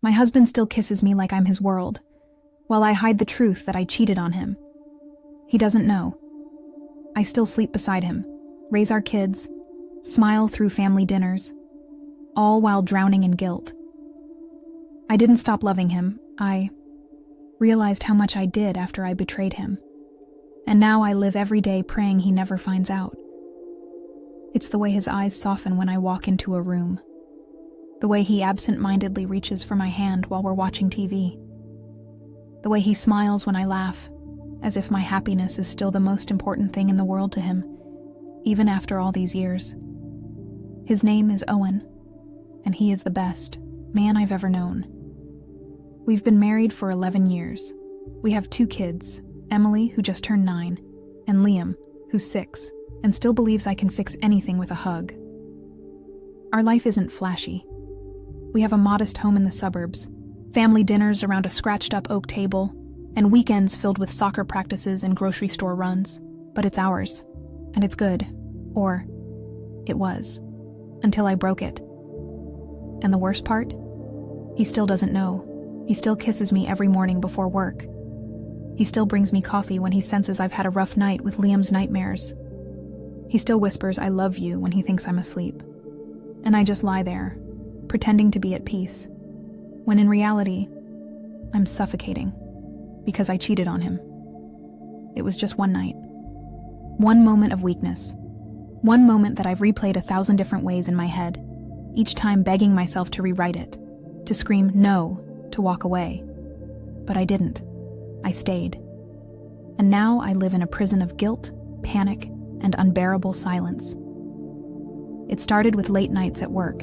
My husband still kisses me like I'm his world, while I hide the truth that I cheated on him. He doesn't know. I still sleep beside him, raise our kids, smile through family dinners, all while drowning in guilt. I didn't stop loving him. I realized how much I did after I betrayed him. And now I live every day praying he never finds out. It's the way his eyes soften when I walk into a room. The way he absent-mindedly reaches for my hand while we're watching TV. The way he smiles when I laugh, as if my happiness is still the most important thing in the world to him, even after all these years. His name is Owen, and he is the best man I've ever known. We've been married for 11 years. We have 2 kids, Emily, who just turned 9, and Liam, who's 6, and still believes I can fix anything with a hug. Our life isn't flashy. We have a modest home in the suburbs, family dinners around a scratched-up oak table, and weekends filled with soccer practices and grocery store runs. But it's ours, and it's good. Or, it was. Until I broke it. And the worst part? He still doesn't know. He still kisses me every morning before work. He still brings me coffee when he senses I've had a rough night with Liam's nightmares. He still whispers I love you when he thinks I'm asleep. And I just lie there, pretending to be at peace, when in reality, I'm suffocating, because I cheated on him. It was just one night. One moment of weakness. One moment that I've replayed 1,000 different ways in my head, each time begging myself to rewrite it, to scream no, to walk away. But I didn't. I stayed. And now I live in a prison of guilt, panic, and unbearable silence. It started with late nights at work.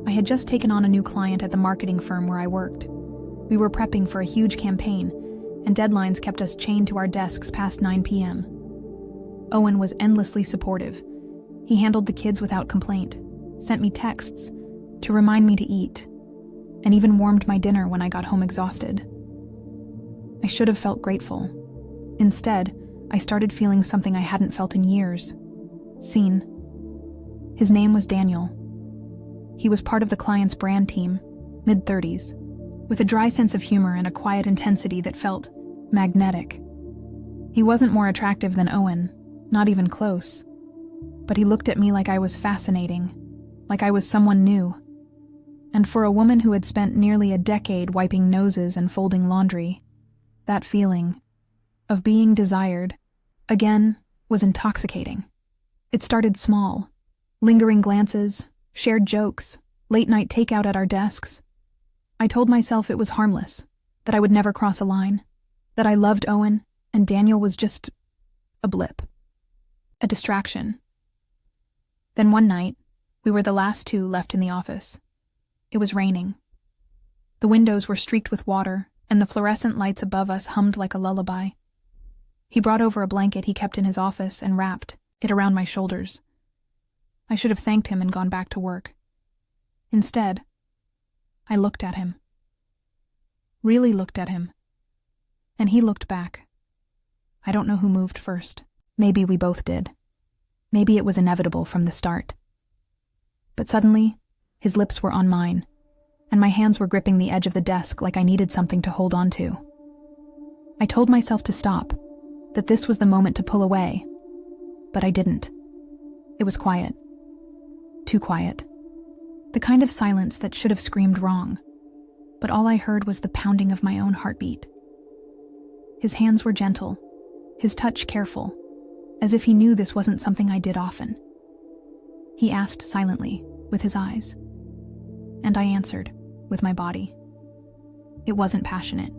I had just taken on a new client at the marketing firm where I worked. We were prepping for a huge campaign, and deadlines kept us chained to our desks past 9 p.m. Owen was endlessly supportive. He handled the kids without complaint, sent me texts to remind me to eat, and even warmed my dinner when I got home exhausted. I should have felt grateful. Instead, I started feeling something I hadn't felt in years. Seen. His name was Daniel. He was part of the client's brand team, mid-30s, with a dry sense of humor and a quiet intensity that felt magnetic. He wasn't more attractive than Owen, not even close, but he looked at me like I was fascinating, like I was someone new. And for a woman who had spent nearly a decade wiping noses and folding laundry, that feeling of being desired, again, was intoxicating. It started small, lingering glances, shared jokes, late-night takeout at our desks. I told myself it was harmless, that I would never cross a line, that I loved Owen, and Daniel was just a blip, a distraction. Then one night, we were the last 2 left in the office. It was raining. The windows were streaked with water, and the fluorescent lights above us hummed like a lullaby. He brought over a blanket he kept in his office and wrapped it around my shoulders. I should have thanked him and gone back to work. Instead, I looked at him. Really looked at him. And he looked back. I don't know who moved first. Maybe we both did. Maybe it was inevitable from the start. But suddenly, his lips were on mine, and my hands were gripping the edge of the desk like I needed something to hold on to. I told myself to stop, that this was the moment to pull away, but I didn't. It was quiet. Too quiet. The kind of silence that should have screamed wrong, but all I heard was the pounding of my own heartbeat. His hands were gentle, his touch careful, as if he knew this wasn't something I did often. He asked silently, with his eyes, and I answered, with my body. It wasn't passionate.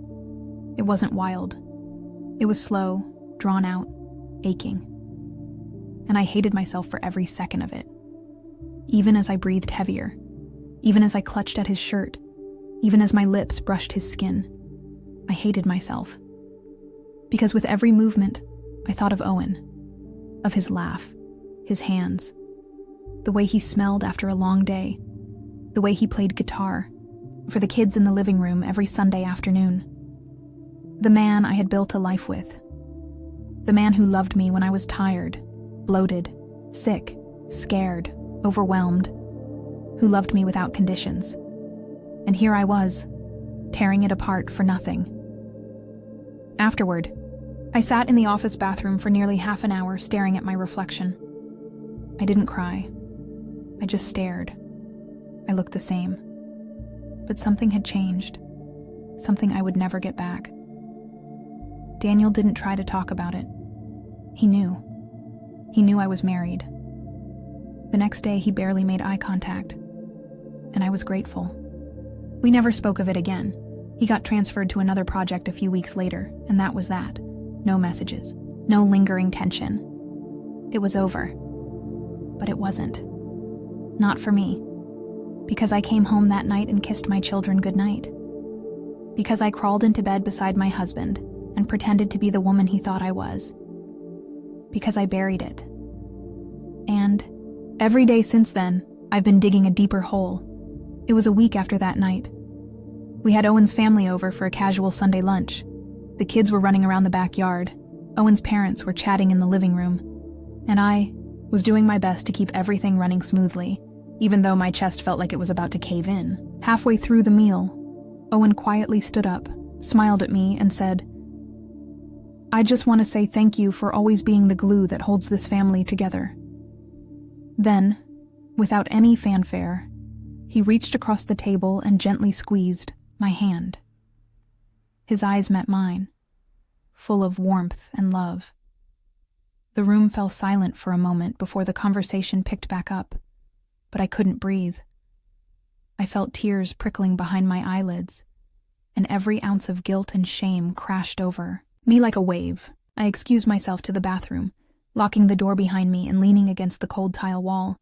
It wasn't wild. It was slow, drawn out, aching. And I hated myself for every second of it. Even as I breathed heavier, even as I clutched at his shirt, even as my lips brushed his skin, I hated myself. Because with every movement, I thought of Owen, of his laugh, his hands, the way he smelled after a long day, the way he played guitar for the kids in the living room every Sunday afternoon. The man I had built a life with. The man who loved me when I was tired, bloated, sick, scared, overwhelmed, who loved me without conditions. And here I was, tearing it apart for nothing. Afterward, I sat in the office bathroom for nearly half an hour staring at my reflection. I didn't cry. I just stared. I looked the same. But something had changed. Something I would never get back. Daniel didn't try to talk about it. He knew. He knew I was married. The next day, he barely made eye contact. And I was grateful. We never spoke of it again. He got transferred to another project a few weeks later, and that was that. No messages. No lingering tension. It was over. But it wasn't. Not for me. Because I came home that night and kissed my children goodnight. Because I crawled into bed beside my husband and pretended to be the woman he thought I was. Because I buried it. And every day since then, I've been digging a deeper hole. It was a week after that night. We had Owen's family over for a casual Sunday lunch. The kids were running around the backyard. Owen's parents were chatting in the living room. And I was doing my best to keep everything running smoothly, even though my chest felt like it was about to cave in. Halfway through the meal, Owen quietly stood up, smiled at me, and said, "I just want to say thank you for always being the glue that holds this family together." Then, without any fanfare, he reached across the table and gently squeezed my hand. His eyes met mine, full of warmth and love. The room fell silent for a moment before the conversation picked back up, but I couldn't breathe. I felt tears prickling behind my eyelids, and every ounce of guilt and shame crashed over me like a wave. I excused myself to the bathroom, locking the door behind me and leaning against the cold tile wall.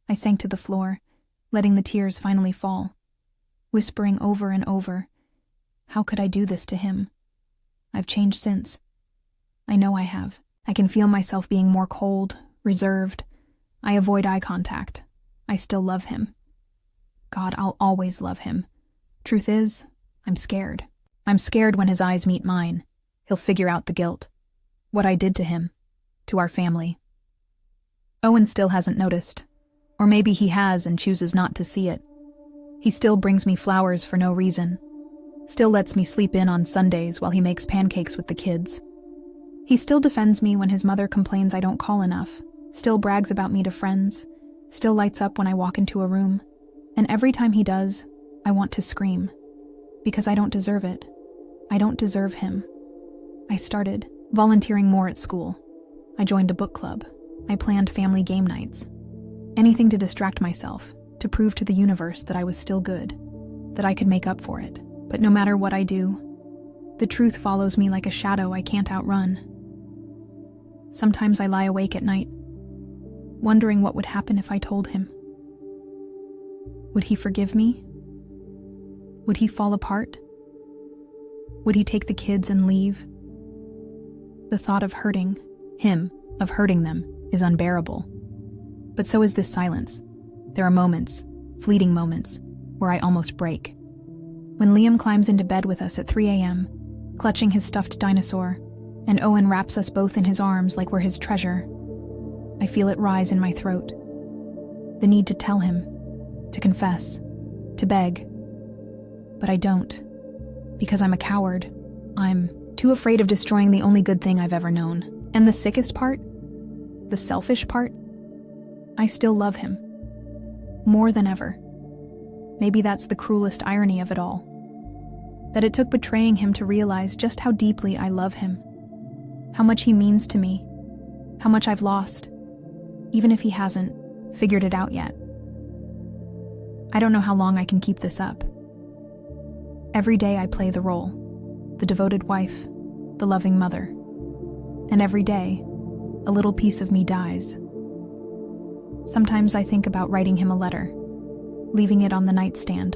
I sank to the floor, letting the tears finally fall, whispering over and over, "How could I do this to him? I've changed since. I know I have. I can feel myself being more cold, reserved. I avoid eye contact. I still love him. God, I'll always love him. Truth is, I'm scared. I'm scared when his eyes meet mine. He'll figure out the guilt. What I did to him. To our family." Owen still hasn't noticed. Or maybe he has and chooses not to see it. He still brings me flowers for no reason. Still lets me sleep in on Sundays while he makes pancakes with the kids. He still defends me when his mother complains I don't call enough. Still brags about me to friends. Still lights up when I walk into a room. And every time he does, I want to scream. Because I don't deserve it. I don't deserve him. I started volunteering more at school. I joined a book club. I planned family game nights. Anything to distract myself, to prove to the universe that I was still good, that I could make up for it. But no matter what I do, the truth follows me like a shadow I can't outrun. Sometimes I lie awake at night, wondering what would happen if I told him. Would he forgive me? Would he fall apart? Would he take the kids and leave? The thought of hurting him, of hurting them, is unbearable. But so is this silence. There are moments, fleeting moments, where I almost break. When Liam climbs into bed with us at 3 a.m., clutching his stuffed dinosaur, and Owen wraps us both in his arms like we're his treasure, I feel it rise in my throat. The need to tell him, to confess, to beg. But I don't, because I'm a coward. I'm too afraid of destroying the only good thing I've ever known. And the sickest part, the selfish part, I still love him. More than ever. Maybe that's the cruelest irony of it all. That it took betraying him to realize just how deeply I love him. How much he means to me. How much I've lost. Even if he hasn't figured it out yet. I don't know how long I can keep this up. Every day I play the role. The devoted wife. The loving mother. And every day, a little piece of me dies. Sometimes I think about writing him a letter, leaving it on the nightstand,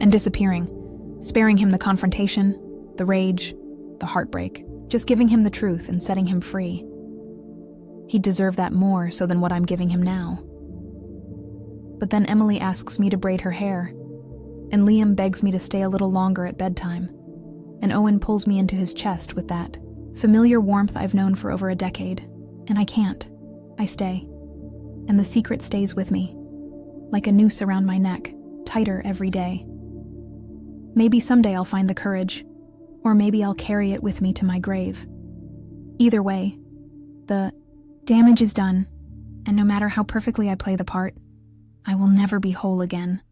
and disappearing, sparing him the confrontation, the rage, the heartbreak, just giving him the truth and setting him free. He'd deserve that more so than what I'm giving him now. But then Emily asks me to braid her hair, and Liam begs me to stay a little longer at bedtime, and Owen pulls me into his chest with that familiar warmth I've known for over a decade, and I can't. I stay. And the secret stays with me, like a noose around my neck, tighter every day. Maybe someday I'll find the courage, or maybe I'll carry it with me to my grave. Either way, the damage is done, and no matter how perfectly I play the part, I will never be whole again.